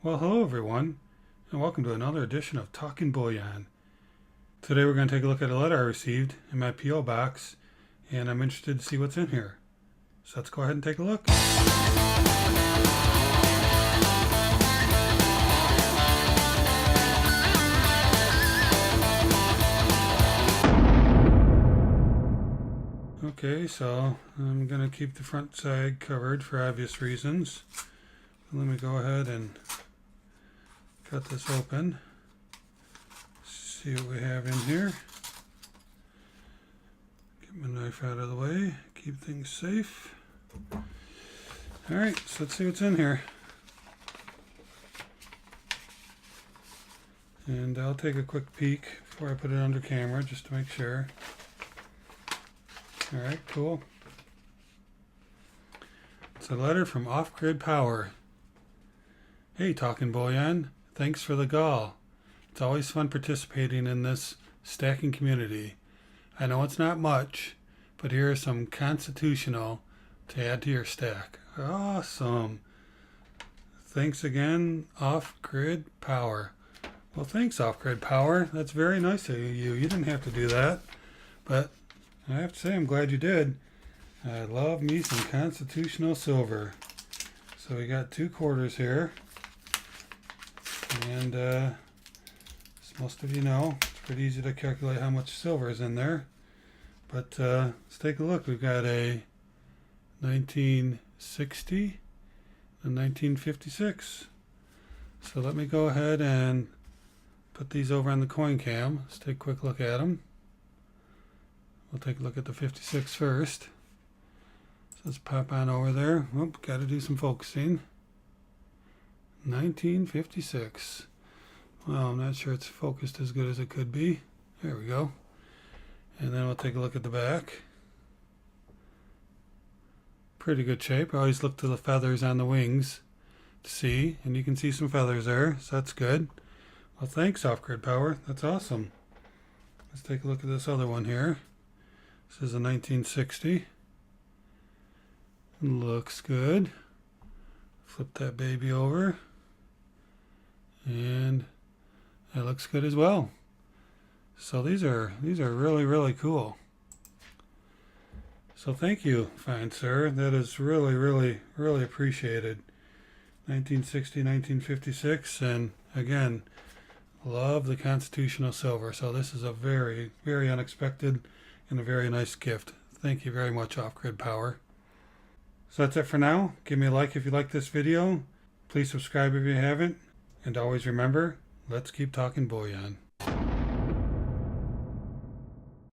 Well, hello everyone, and welcome to another edition of Talking Bullion. Today we're going to take a look at a letter I received in my P.O. box, and I'm interested to see what's in here. So let's go ahead and take a look. Okay, so I'm going to keep the front side covered for obvious reasons. Let me go ahead and cut this open. See what we have in here. Get my knife out of the way. Keep things safe. Alright, so let's see what's in here. And I'll take a quick peek before I put it under camera just to make sure. Alright, cool. It's a letter from Off-Grid Power. Hey, Talking Bullion. Thanks for the call. It's always fun participating in this stacking community. I know it's not much, but here are some constitutional to add to your stack. Awesome. Thanks again, Off-Grid Power. Well, thanks, Off-Grid Power. That's very nice of you. You didn't have to do that, but I have to say I'm glad you did. I love me some constitutional silver. So we got 2 quarters here. And as most of you know, it's pretty easy to calculate how much silver is in there. But let's take a look. We've got a 1960 and 1956. So let me go ahead and put these over on the coin cam. Let's take a quick look at them. We'll take a look at the 56 first. So let's pop on over there. Oop, got to do some focusing. 1956. Well, I'm not sure it's focused as good as it could be. There we go. And then we'll take a look at the back. Pretty good shape. I always look to the feathers on the wings to see, and you can see some feathers there, so that's good. Well, thanks, Off-Grid Power. That's awesome. Let's take a look at this other one here. This is a 1960. Looks good. Flip that baby over. And that looks good as well. So these are really, really cool. So thank you, fine sir. That is really, really, really appreciated. 1960, 1956, and again, love the constitutional silver. So this is a very, very unexpected and a very nice gift. Thank you very much, Off-Grid Power. So that's it for now. Give me a like if you like this video. Please subscribe if you haven't. And always remember, let's keep talking bullion.